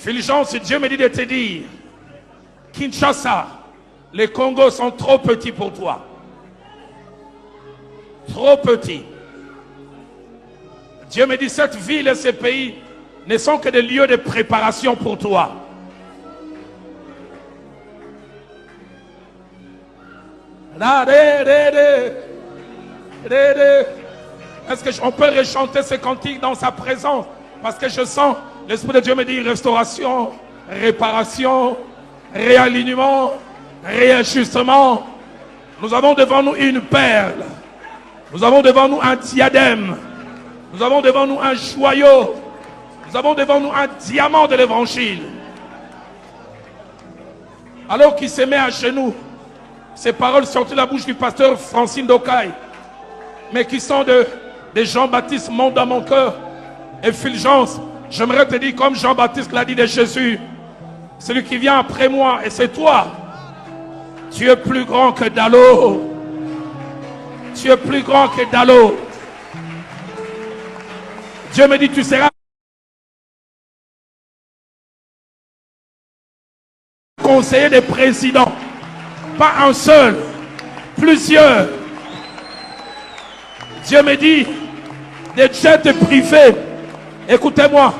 Fulgence, Dieu me dit de te dire, Kinshasa, les Congos sont trop petits pour toi. Trop petits. Dieu me dit, cette ville et ces pays ne sont que des lieux de préparation pour toi. Est-ce qu'on peut rechanter ce cantique dans sa présence? Parce que je sens, l'Esprit de Dieu me dit restauration, réparation, réalignement, réajustement. Nous avons devant nous une perle. Nous avons devant nous un diadème. Nous avons devant nous un joyau. Nous avons devant nous un diamant de l'évangile. Alors qu'il se met à genoux, ces paroles sortent de la bouche du pasteur Francine Dokai, mais qui sont de Jean-Baptiste Monde dans mon cœur et Fulgence. J'aimerais te dire comme Jean-Baptiste l'a dit de Jésus, celui qui vient après moi, et c'est toi. Tu es plus grand que Dalo. Tu es plus grand que Dalo. Dieu me dit, tu seras conseiller des présidents. Pas un seul, plusieurs. Dieu me dit, des jets privés, écoutez-moi,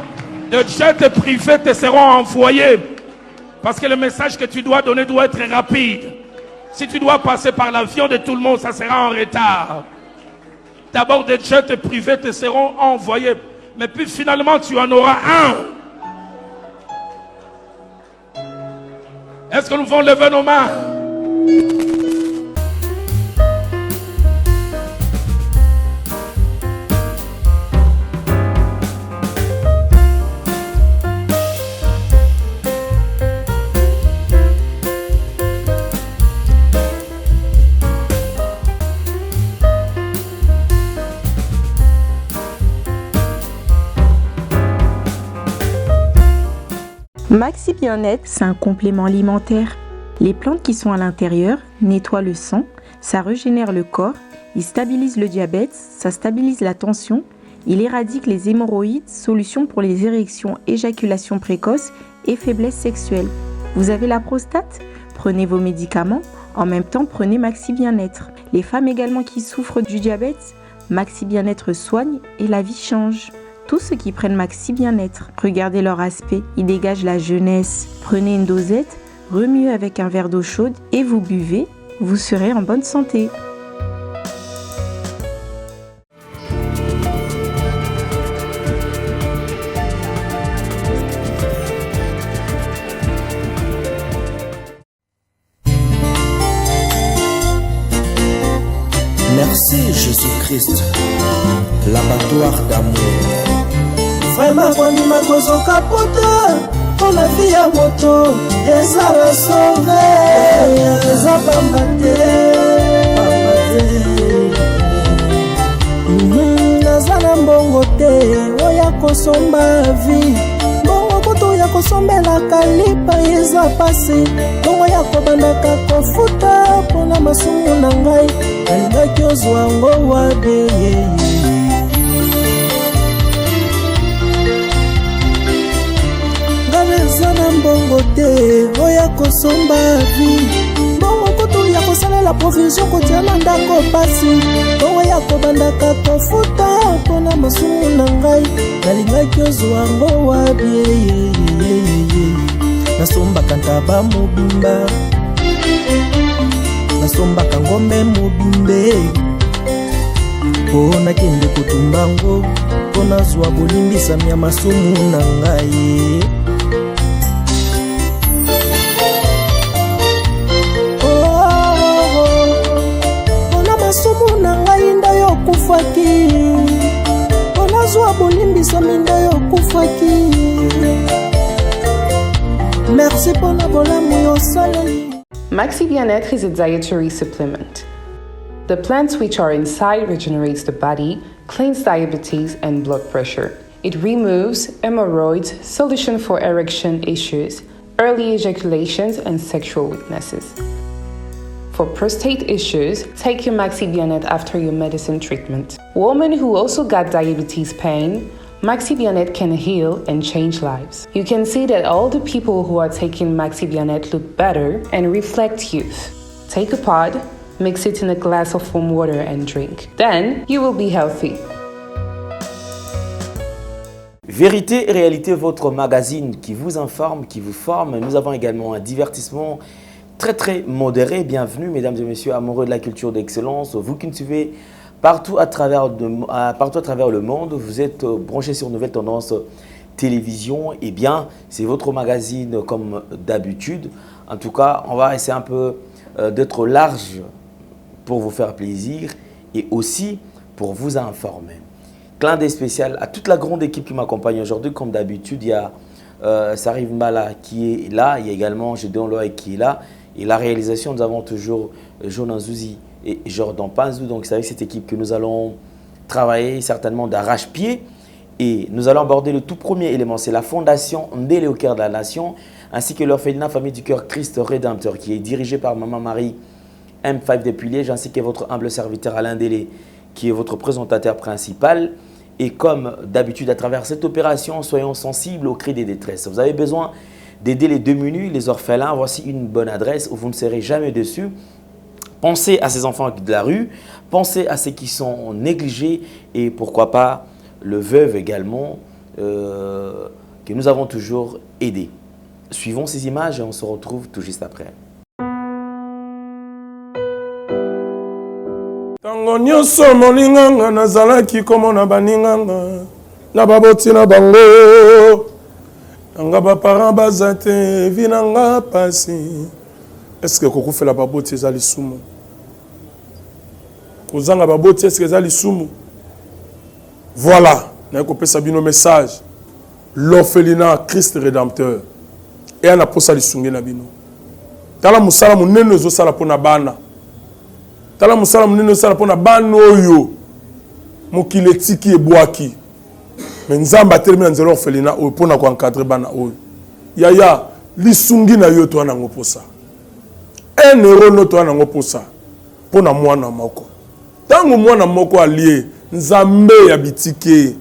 des jets privés te seront envoyés. Parce que le message que tu dois donner doit être rapide. Si tu dois passer par l'avion de tout le monde, ça sera en retard. D'abord, des jets privés te seront envoyés. Mais puis finalement, tu en auras un. Est-ce que nous pouvons lever nos mains? Maxi Bien-être, c'est un complément alimentaire. Les plantes qui sont à l'intérieur nettoient le sang, ça régénère le corps, il stabilise le diabète, ça stabilise la tension, il éradique les hémorroïdes, solution pour les érections, éjaculation précoce et faiblesse sexuelle. Vous avez la prostate? Prenez vos médicaments, en même temps prenez Maxi Bien-être. Les femmes également qui souffrent du diabète, Maxi Bien-être soigne et la vie change. Tous ceux qui prennent Maxi Bien-être, regardez leur aspect, ils dégagent la jeunesse. Prenez une dosette, remuez avec un verre d'eau chaude et vous buvez, vous serez en bonne santé. Merci Jésus-Christ, l'abattoir d'amour. Vraiment kondima kozoka pota mpona vi ya moto eza basove eza pamba te naza na mbongo te oya kosomba vi mbongo kutu ya kosombelaka lipa eza pasi mbongo ya kobandaka kofuta mpona masumu na ngai alingaki ozwa ngo wabeye. Zana mbongo te oya kosomba vi mbongo kutu ya kosalela provision kotiana ndako pasi mbongo ya kobandaka kofuta mpona masumu na ngai nalingaki ozwa ngo wabie nasombaka ntaba mobimba nasombaka ngombe mobimbe mpo nakende kotumba ngo mpo nazwa bolimbisami ya masumu na ngai. Masumu na ngai nda yo kufaki mpona zwa bolimbisami nda yo kufaki. Merci mpona bolamu yo saleli. Maxi Bien-être is a dietary supplement. The plants which are inside regenerates the body, cleans diabetes and blood pressure. It removes hemorrhoids, solution for erection issues, early ejaculations and sexual weaknesses. For prostate issues, take your Maxi Bien-être after your medicine treatment. Women who also got diabetes pain, Maxi Bionnet can heal and change lives. You can see that all the people who are taking Maxi Bionnet look better and reflect youth. Take a pod, mix it in a glass of warm water and drink. Then you will be healthy. Vérité et réalité, votre magazine qui vous informe, qui vous forme. Nous avons également un divertissement très modéré. Bienvenue mesdames et messieurs amoureux de la culture d'excellence. Vous qui nous suivez partout à travers le monde, vous êtes branchés sur Nouvelle Tendance Télévision. Eh bien, c'est votre magazine comme d'habitude. En tout cas, on va essayer un peu d'être large pour vous faire plaisir et aussi pour vous informer. Clin d'œil spécial à toute la grande équipe qui m'accompagne aujourd'hui. Comme d'habitude, il y a Sarif Mbala qui est là, il y a également Gédéon Loïc qui est là. Et la réalisation, nous avons toujours Jonan Zouzi et Jordan Panzou. Donc c'est avec cette équipe que nous allons travailler certainement d'arrache-pied. Et nous allons aborder le tout premier élément, c'est la fondation Ndélé au cœur de la nation, ainsi que l'orphelinat Famille du Cœur Christ Rédempteur, qui est dirigé par Maman Marie M5 depuis Liège, ainsi que votre humble serviteur Alain Délé, qui est votre présentateur principal. Et comme d'habitude, à travers cette opération, soyons sensibles aux cris des détresses. Vous avez besoin d'aider les démunis, les orphelins. Voici une bonne adresse où vous ne serez jamais déçus. Pensez à ces enfants de la rue, pensez à ceux qui sont négligés et pourquoi pas le veuve également que nous avons toujours aidé. Suivons ces images et on se retrouve tout juste après. Tango nyonso moninganga nazalaki komona baninganga na baboti na bango nanga baparent baza te vi nanga pasi. Est-ce que kokufela baboti eza lisumu? Kozanga baboti est-ce que eza lisumu? Voilà, naye kopesa bino message. L'orphelinat Christ Rédempteur et ana posa lisungi na bino. Tala musala munene ezosala pona bana. Tala musala munene ezosala pona bana oyo mokili etiki ebwaki. Mais nzamba termine nzela orphelinat oyo pona ko encadrer bana oyo. Yaya lisungi na yo to ana ngoposa. Un euro no to ana ngoposa pona mwana moko. Tango mwana moko alie nzambe ya bitike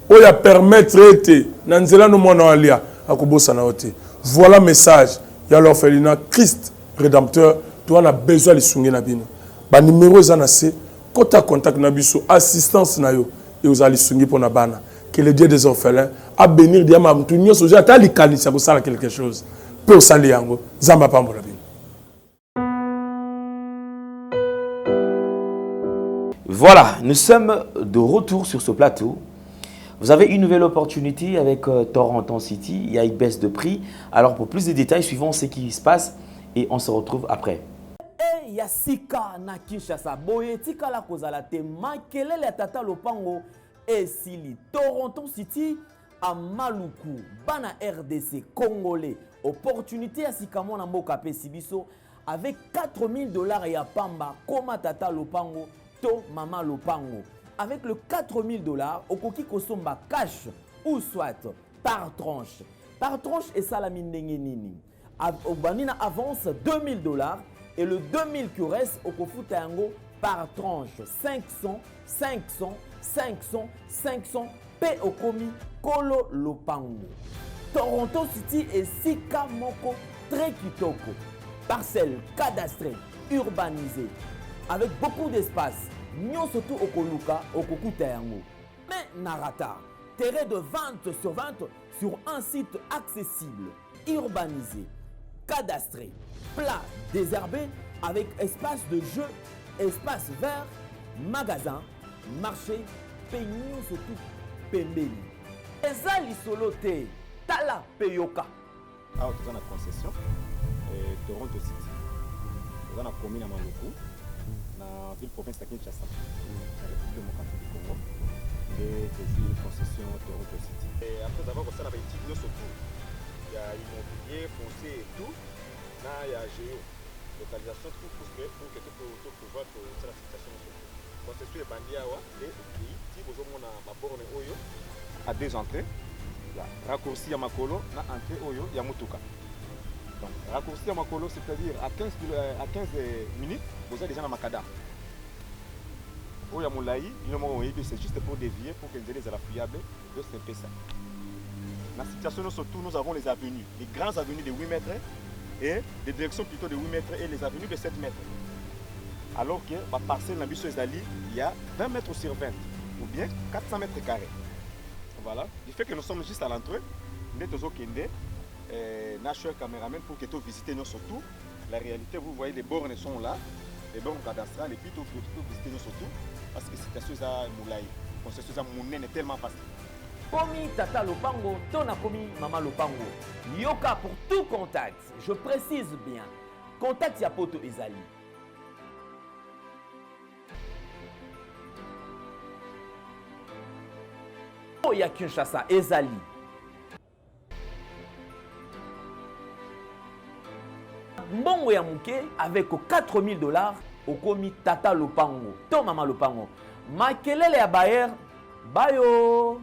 oya permettre ete na nzela no mwana alia akobosa na ote. Voilà message ya l'orphelinat Christ Rédempteur. Tu as besoin de lisungi na bino. Ba numéro za na se kota contact na biso assistance na yo et aux lisungi pona bana. Que le Dieu des orphelins a bénir diama mtu nyoso ja ta likanisa ko sala quelque chose. Pe o sali yango zamba pambola bino. Voilà, nous sommes de retour sur ce plateau. Vous avez une nouvelle opportunité avec Toronto City. Il y a une baisse de prix. Alors pour plus de détails, suivons ce qui se passe et on se retrouve après. Il y a Sika na Kinshasa. Boye tika la kozala te makelele tata lopango esili. Toronto City à Maluku. Bana RDC Congolais. Opportunité à Sika mona mboka pe sibiso avec $4000 ya pamba koma tata lopango to mama lopango. Avec le $4000, okoki kosomba cash ou soit par tranche. Par tranche et salamine nini. Obanina avance $2000 et le 2000 qui reste okofuta yango par tranche 500, 500, 500, 500 pe okomi kolo lopango. Toronto City et Sika moko très kitoko. Parcelle cadastrée, urbanisée avec beaucoup d'espace. Nyon surtout okoluka okokuta yango. Mais narata, terrain de vente sur un site accessible, urbanisé, cadastré, plat, désherbé avec espace de jeu, espace vert, magasin, marché, peignon surtout pembeni. Ezali solote, tala peyoka. Alors tu as la concession Toronto City. Tu as la commune à Maluku. La ville province de Kinshasa, la République démocratique du Congo, et une concession Toronto City. Et après avoir commencé à utiliser surtout, il y a immobilier, foncier et tout, là il y a géo, localisation, tout pour que tu peux pouvoir la situation. Concession est bandit et si vous avez ma borne Oyo, à deux entrées, raccourci à Makolo, na entrée Oyo, il y a Mutuka. Donc, raccourci à Makolo, c'est-à-dire à 15 minutes, vous êtes déjà dans Makada. Oya Moulaï, c'est juste pour dévier, pour que les élèves soient fiables. de ce ça. Dans la situation, surtout, nous avons les avenues, les grandes avenues de 8 mètres et des directions plutôt de 8 mètres et les avenues de 7 mètres. Alors que la parcelle dans Ezali, il y a 20 mètres sur 20 ou bien 400 mètres carrés. Voilà. Du fait que nous sommes juste à l'entrée, nous sommes National Cameraman pour que tu visites nous surtout. La réalité, vous voyez, les bornes sont là, les bornes cadastrales, et puis tu peux visiter nous surtout parce que c'est situation à Moulay. La situation à Moulay est tellement facile. Komi Tata Lopango, Tona Komi Mama Lopango. Yoka pour tout contact. Je précise bien. Contact Yapoto Ezali. Oya Kinshasa Ezali. Mbongo ya muke avec 4 000 $, okomi Tata Lopango, to Mama Lopango. Makelele ya Bayer, bayo.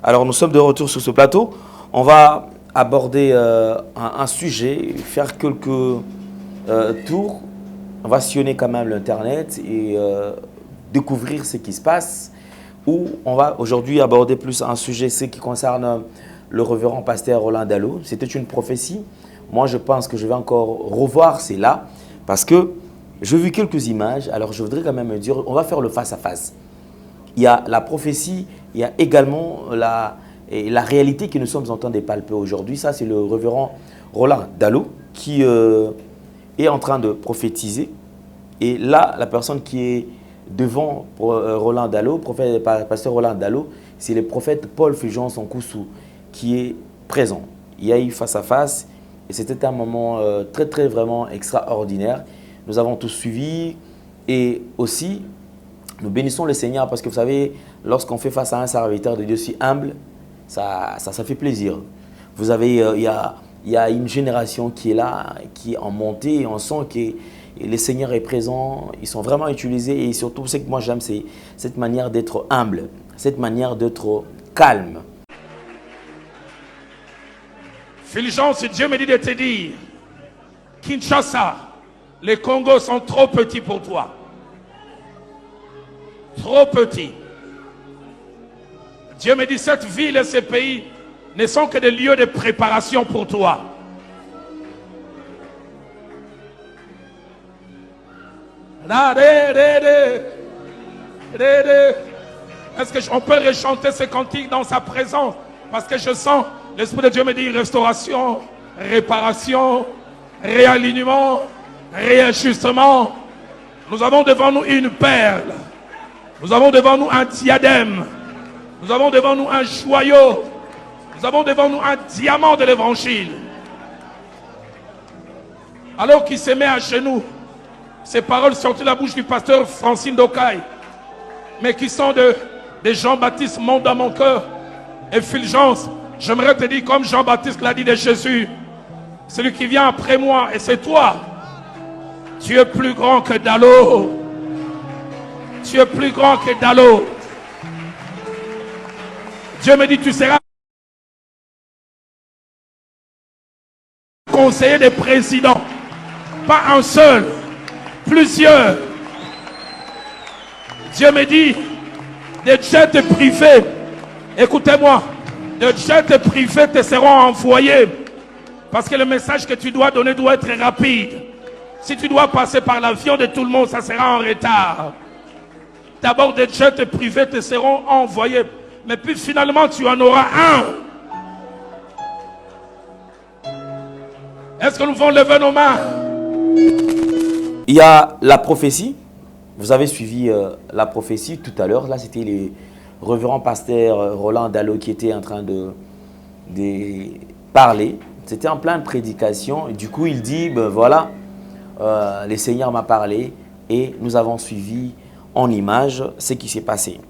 Alors nous sommes de retour sur ce plateau. On va aborder un sujet, faire quelques tours. On va sillonner quand même l'internet et découvrir ce qui se passe. Où on va aujourd'hui aborder plus un sujet, ce qui concerne le révérend pasteur Roland Dallot. C'était une prophétie. Moi, je pense que je vais encore revoir cela parce que j'ai vu quelques images. Alors, je voudrais quand même dire, on va faire le face-à-face. Il y a la prophétie, il y a également la réalité que nous sommes en train de palper aujourd'hui. Ça, c'est le révérend Roland Dallot qui est en train de prophétiser. Et là, la personne qui est devant Roland Dallot, pasteur Roland Dallot, c'est le prophète Paul Fulgence Onkoussou qui est présent. Il y a eu face à face et c'était un moment très très vraiment extraordinaire. Nous avons tous suivi et aussi nous bénissons le Seigneur parce que vous savez, lorsqu'on fait face à un serviteur de Dieu si humble, ça fait plaisir. Vous avez, il y a une génération qui est là, qui est en montée et on sent que le Seigneur est présent, ils sont vraiment utilisés et surtout ce que moi j'aime, c'est cette manière d'être humble, cette manière d'être calme. Fulgence, Dieu me dit de te dire, Kinshasa, les Congos sont trop petits pour toi. Trop petits. Dieu me dit, cette ville et ces pays ne sont que des lieux de préparation pour toi. Est-ce qu'on peut rechanter ce cantique dans sa présence? Parce que je sens, l'Esprit de Dieu me dit restauration, réparation, réalignement, réajustement. Nous avons devant nous une perle. Nous avons devant nous un diadème. Nous avons devant nous un joyau. Nous avons devant nous un diamant de l'évangile. Alors qu'il se met à genoux, ces paroles sortent de la bouche du pasteur Francine Dokai, mais qui sont de Jean-Baptiste Monte dans mon cœur et Fulgence. J'aimerais te dire comme Jean-Baptiste l'a dit de Jésus, celui qui vient après moi, et c'est toi. Tu es plus grand que Dallot. Tu es plus grand que Dallot. Dieu me dit, tu seras conseiller des présidents. Pas un seul, plusieurs. Dieu me dit, des jets privés, écoutez-moi, des jets privés te seront envoyés. Parce que le message que tu dois donner doit être rapide. Si tu dois passer par l'avion de tout le monde, ça sera en retard. D'abord, des jets privés te seront envoyés. Mais puis finalement, tu en auras un. Est-ce que nous pouvons lever nos mains? Il y a la prophétie. Vous avez suivi la prophétie tout à l'heure. Là, c'était le révérend pasteur Roland Dallot qui était en train de parler. C'était en pleine prédication. Et du coup, il dit, ben voilà, le Seigneur m'a parlé et nous avons suivi en image ce qui s'est passé.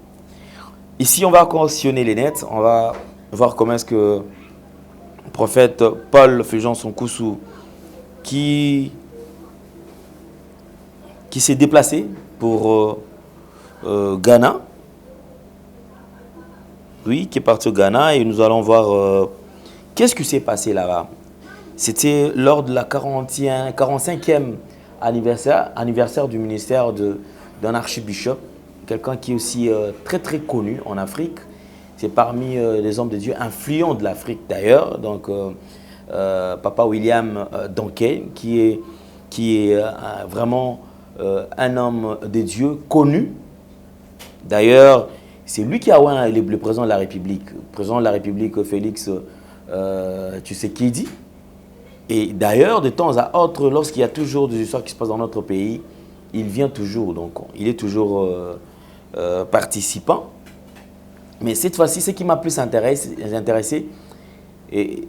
Ici, on va conditionner les nets. On va voir comment est-ce que le prophète Paul Fulgence Onkoussou qui s'est déplacé pour Ghana. Oui, qui est parti au Ghana et nous allons voir qu'est-ce qui s'est passé là-bas. C'était lors de la 45e anniversaire du ministère d'un archibishop, quelqu'un qui est aussi très très connu en Afrique. C'est parmi les hommes de Dieu influents de l'Afrique d'ailleurs. Donc, Papa William Donken, qui est vraiment un homme de Dieu connu. D'ailleurs, c'est lui qui a oint le président de la République. Le président de la République, Félix Tshisekedi. Et d'ailleurs, de temps à autre, lorsqu'il y a toujours des histoires qui se passent dans notre pays, il vient toujours. Donc, il est toujours participant. Mais cette fois-ci, ce qui m'a plus intéressé, est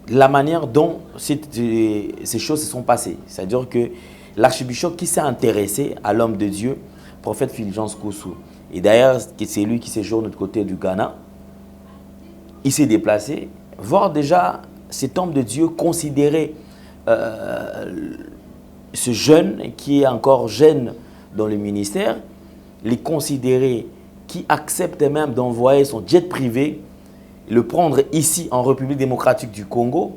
la manière dont ces choses se sont passées. C'est-à-dire que l'archibishop qui s'est intéressé à l'homme de Dieu, prophète Fulgence Kossou, et d'ailleurs, c'est lui qui séjourne de l'autre côté du Ghana, il s'est déplacé, voir déjà cet homme de Dieu considérer ce jeune qui est encore jeune dans le ministère, les considérer, qui accepte même d'envoyer son jet privé, le prendre ici en République démocratique du Congo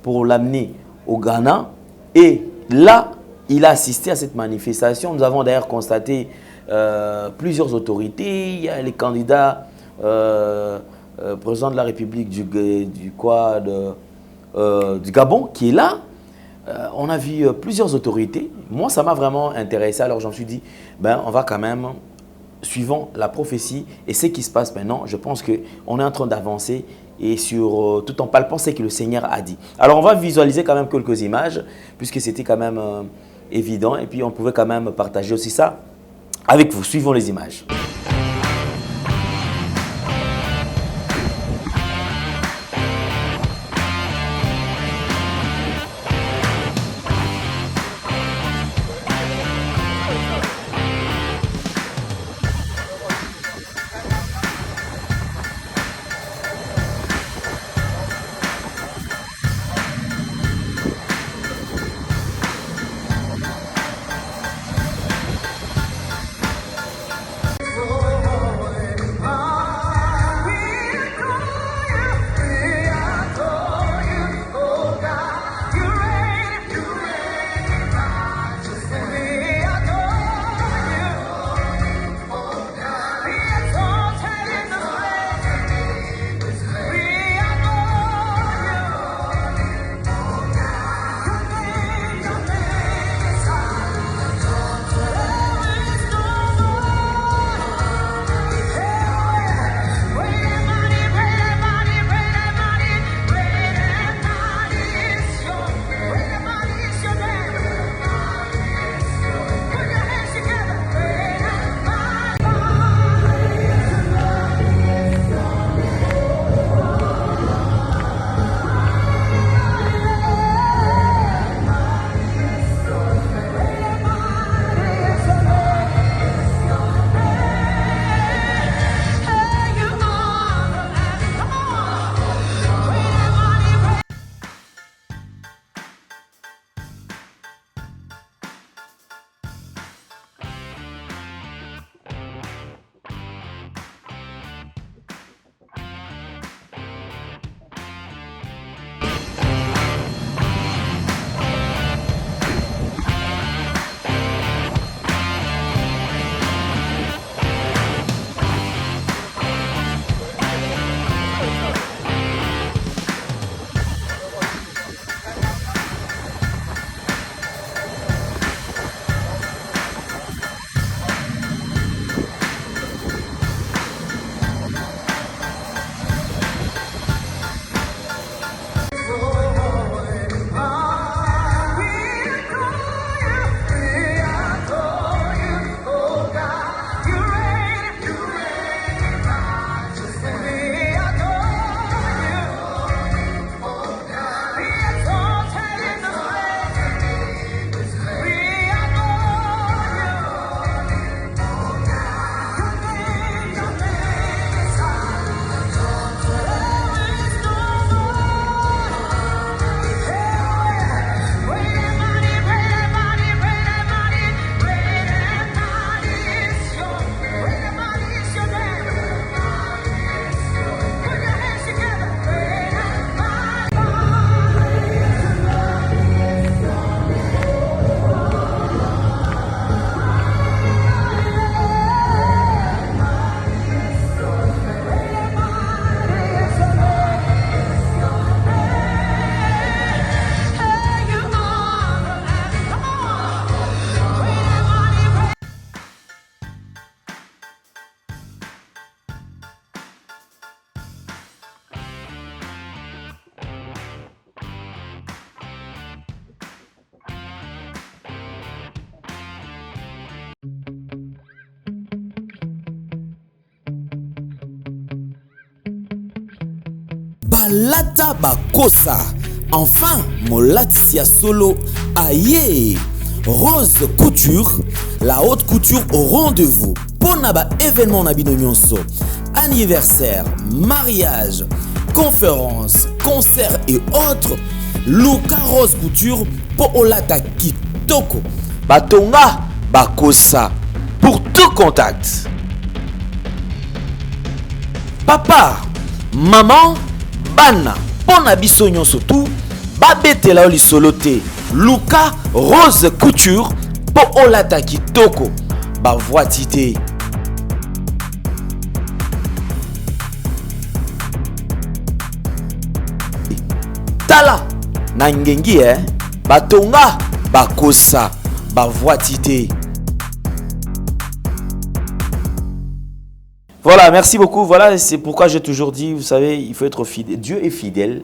pour l'amener au Ghana. Et là, il a assisté à cette manifestation. Nous avons d'ailleurs constaté plusieurs autorités. Il y a les candidats président de la République du Gabon qui est là. On a vu plusieurs autorités. Moi, ça m'a vraiment intéressé. Alors, je me suis dit, on va quand même, suivant la prophétie et ce qui se passe maintenant, je pense qu'on est en train d'avancer et sur tout en palpant ce que le Seigneur a dit. Alors, on va visualiser quand même quelques images, puisque c'était quand même évident. Et puis, on pouvait quand même partager aussi ça avec vous. Suivons les images. balata bakosa. Enfin, molati ya solo aye. Rose Couture, la haute couture au rendez-vous. Pona ba événement na bino nyonso. Anniversaire, mariage, conférence, concert et autres. Luka Rose Couture po olata kitoko. Batonga bakosa. Pour tout contact. Papa, maman, bana, pona biso nyonso tout, babetela oli solote. Luka Rose Couture po olata kitoko. Ba voitité. Tala na ngengi batonga bakosa ba voitité. Voilà, merci beaucoup. Voilà, c'est pourquoi j'ai toujours dit, vous savez, il faut être fidèle. Dieu est fidèle.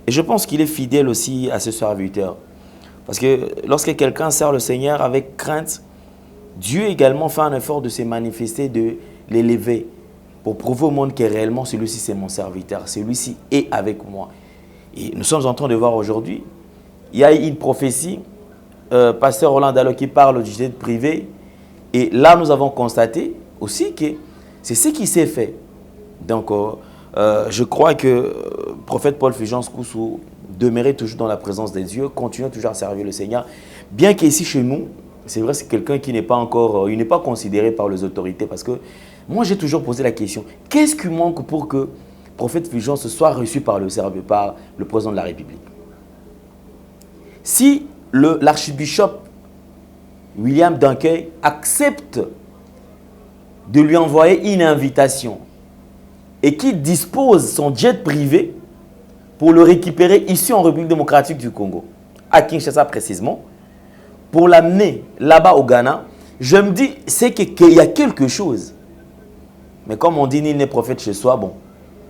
Et je pense qu'il est fidèle aussi à ses serviteurs. Parce que lorsque quelqu'un sert le Seigneur avec crainte, Dieu également fait un effort de se manifester, de l'élever, pour prouver au monde que réellement celui-ci c'est mon serviteur, celui-ci est avec moi. Et nous sommes en train de voir aujourd'hui, il y a une prophétie, pasteur Roland Dalo qui parle du jet privé. Et là, nous avons constaté aussi que c'est ce qui s'est fait. Donc, je crois que le prophète Paul Fulgence Koussou demeurait toujours dans la présence de Dieu, continue toujours à servir le Seigneur. Bien qu'ici, chez nous, c'est vrai, c'est quelqu'un qui n'est pas encore, il n'est pas considéré par les autorités. Parce que moi, j'ai toujours posé la question, qu'est-ce qui manque pour que le prophète Fulgence soit reçu par le président de la République? Si l'archbishop William Duncuy accepte de lui envoyer une invitation et qui dispose son jet privé pour le récupérer ici en République démocratique du Congo, à Kinshasa précisément, pour l'amener là-bas au Ghana, je me dis, c'est qu'il y a quelque chose. Mais comme on dit, nul n'est prophète chez soi, bon,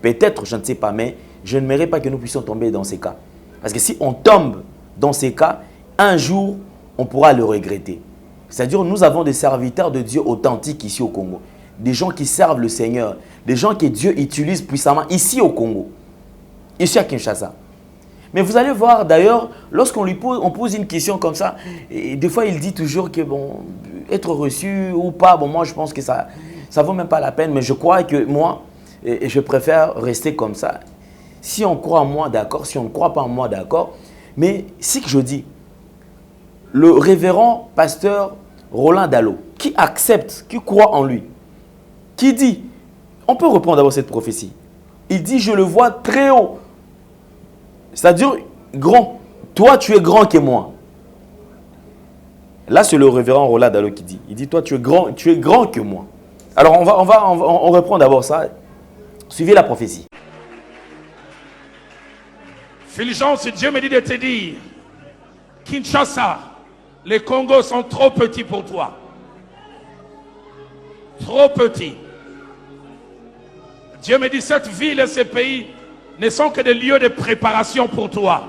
peut-être, je ne sais pas, mais je n'aimerais pas que nous puissions tomber dans ces cas. Parce que si on tombe dans ces cas, un jour, on pourra le regretter. C'est-à-dire, nous avons des serviteurs de Dieu authentiques ici au Congo. Des gens qui servent le Seigneur. Des gens que Dieu utilise puissamment ici au Congo. Ici à Kinshasa. Mais vous allez voir d'ailleurs, lorsqu'on lui pose une question comme ça, et des fois il dit toujours que bon, être reçu ou pas, bon moi je pense que ça ne vaut même pas la peine. Mais je crois que moi, je préfère rester comme ça. Si on croit en moi, d'accord. Si on ne croit pas en moi, d'accord. Mais ce que je dis, le révérend pasteur Roland Dalo, qui accepte, qui croit en lui, qui dit, on peut reprendre d'abord cette prophétie. Il dit, je le vois très haut. C'est-à-dire, grand. Toi, tu es grand que moi. Là, c'est le révérend Roland Dalo qui dit. Il dit, toi, tu es grand que moi. Alors, on reprend d'abord ça. Suivez la prophétie. Fulgence, Dieu me dit de te dire, Kinshasa, les Congos sont trop petits pour toi. Trop petits. Dieu me dit, cette ville et ces pays ne sont que des lieux de préparation pour toi.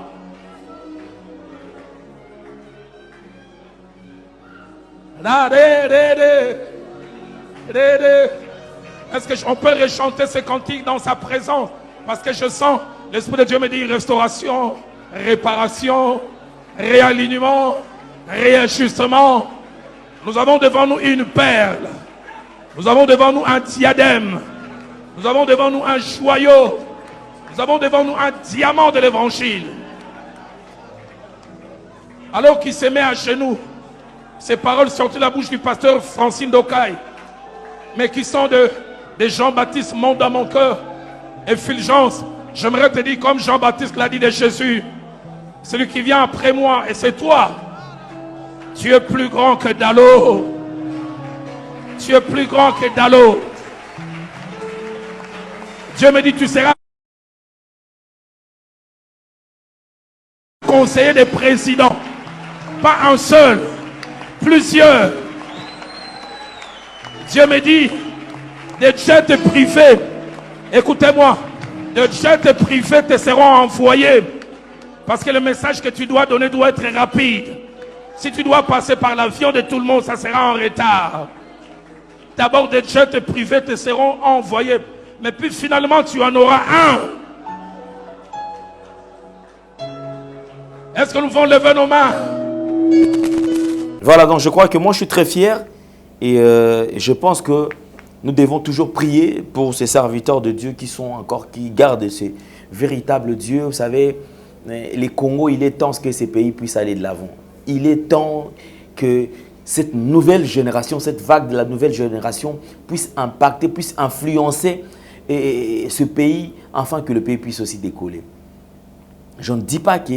Est-ce qu'on peut rechanter ce cantique dans sa présence? Parce que je sens, l'Esprit de Dieu me dit restauration, réparation, réalignement, réajustement. Nous avons devant nous une perle. Nous avons devant nous un diadème. Nous avons devant nous un joyau. Nous avons devant nous un diamant de l'évangile. Alors qu'il se met à genoux, ces paroles sortent de la bouche du pasteur Francine Dokai, mais qui sont de Jean-Baptiste Monte dans mon cœur et Fulgence. J'aimerais te dire comme Jean-Baptiste l'a dit de Jésus, celui qui vient après moi, et c'est toi. Tu es plus grand que Dalo. Tu es plus grand que Dalo. Dieu me dit, tu seras conseiller des présidents. Pas un seul, plusieurs. Dieu me dit, des jets privés, écoutez-moi, des jets privés te seront envoyés. Parce que le message que tu dois donner doit être rapide. Si tu dois passer par l'avion de tout le monde, ça sera en retard. D'abord, des jets privés te seront envoyés. Mais puis finalement, tu en auras un. Est-ce que nous pouvons lever nos mains? Voilà, donc je crois que moi je suis très fier et je pense que nous devons toujours prier pour ces serviteurs de Dieu qui gardent ces véritables dieux. Vous savez, les Congo, il est temps que ces pays puissent aller de l'avant. Il est temps que cette nouvelle génération, cette vague de la nouvelle génération puisse impacter, puisse influencer ce pays, afin que le pays puisse aussi décoller. Je ne dis pas que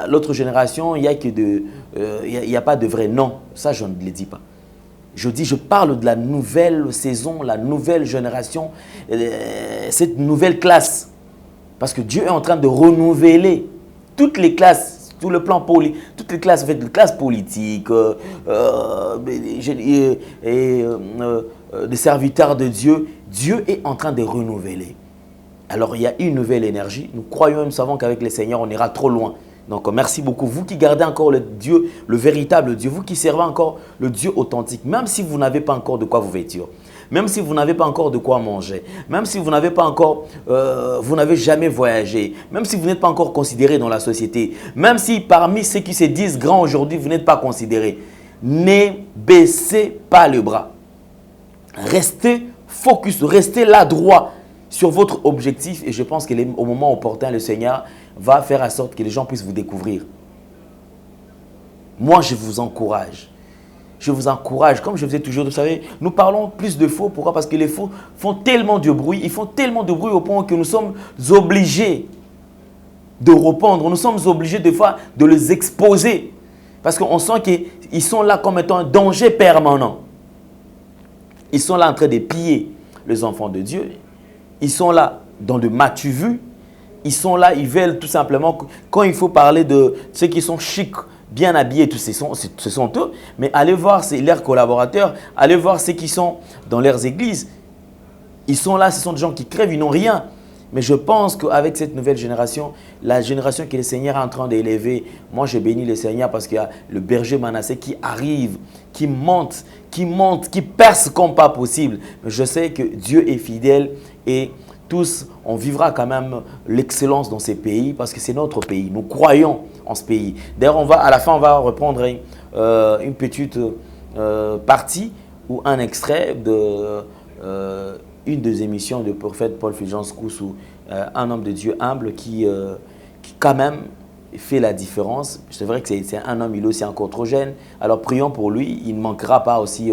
l'autre génération, il n'y a pas de vrai. Non, ça je ne le dis pas. Je parle de la nouvelle saison, la nouvelle génération, cette nouvelle classe. Parce que Dieu est en train de renouveler toutes les classes, tout le plan toutes les classes, en fait, les classes politiques, des serviteurs de Dieu. Dieu est en train de renouveler. Alors il y a une nouvelle énergie. Nous croyons et nous savons qu'avec le Seigneur, on ira trop loin. Donc merci beaucoup. Vous qui gardez encore le Dieu, le véritable Dieu, vous qui servez encore le Dieu authentique, même si vous n'avez pas encore de quoi vous vêtir, même si vous n'avez pas encore de quoi manger, même si vous n'avez pas encore, vous n'avez jamais voyagé, même si vous n'êtes pas encore considéré dans la société, même si parmi ceux qui se disent grands aujourd'hui, vous n'êtes pas considéré, ne baissez pas le bras. Restez focus, restez là droit sur votre objectif et je pense qu'au moment opportun, le Seigneur va faire en sorte que les gens puissent vous découvrir. Moi, je vous encourage. Je vous encourage, comme je vous ai toujours dit, vous savez, nous parlons plus de faux. Pourquoi? Parce que les faux font tellement de bruit, ils font tellement de bruit au point que nous sommes obligés de répondre. Nous sommes obligés des fois de les exposer. Parce qu'on sent qu'ils sont là comme étant un danger permanent. Ils sont là en train de piller les enfants de Dieu. Ils sont là dans le m'as-tu vu. Ils sont là, ils veulent tout simplement, quand il faut parler de ceux qui sont chics, bien habillés, ce sont eux. Mais allez voir leurs collaborateurs, allez voir ceux qui sont dans leurs églises. Ils sont là, ce sont des gens qui crèvent, ils n'ont rien. Mais je pense qu'avec cette nouvelle génération, la génération que le Seigneur est en train d'élever, moi je bénis le Seigneur parce qu'il y a le berger Manassé qui arrive, qui monte, qui perce comme pas possible. Mais je sais que Dieu est fidèle et tous, on vivra quand même l'excellence dans ces pays parce que c'est notre pays. Nous croyons en ce pays. D'ailleurs, à la fin, on va reprendre une petite partie ou un extrait de une des émissions du prophète Paul Fulgence Koussou, un homme de Dieu humble qui quand même fait la différence. C'est vrai que c'est un homme, il est aussi encore trop jeune. Alors prions pour lui, il ne manquera pas aussi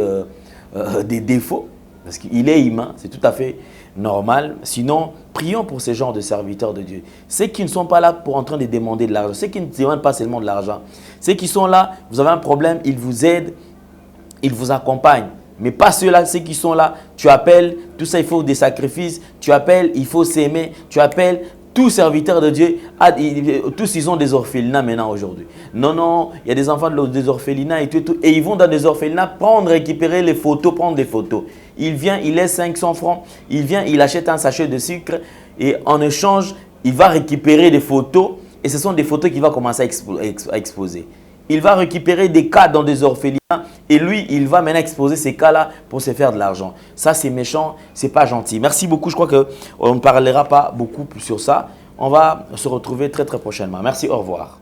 des défauts parce qu'il est humain, c'est tout à fait normal. Sinon, prions pour ces genres de serviteurs de Dieu. Ceux qui ne sont pas là pour en train de demander de l'argent, ceux qui ne demandent pas seulement de l'argent, ceux qui sont là, vous avez un problème, ils vous aident, ils vous accompagnent. Mais pas ceux-là, ceux qui sont là, tu appelles, tout ça il faut des sacrifices, tu appelles, il faut s'aimer, tu appelles, tous serviteurs de Dieu, tous ils ont des orphelinats maintenant aujourd'hui. Non, il y a des enfants des orphelinats et tout, et ils vont dans des orphelinats récupérer les photos, prendre des photos. Il vient, il laisse 500 francs, il vient, il achète un sachet de sucre et en échange, il va récupérer des photos et ce sont des photos qu'il va commencer à exposer. Il va récupérer des cas dans des orphelinats et lui, il va maintenant exposer ces cas-là pour se faire de l'argent. Ça, c'est méchant, c'est pas gentil. Merci beaucoup. Je crois qu'on ne parlera pas beaucoup sur ça. On va se retrouver très très prochainement. Merci, au revoir.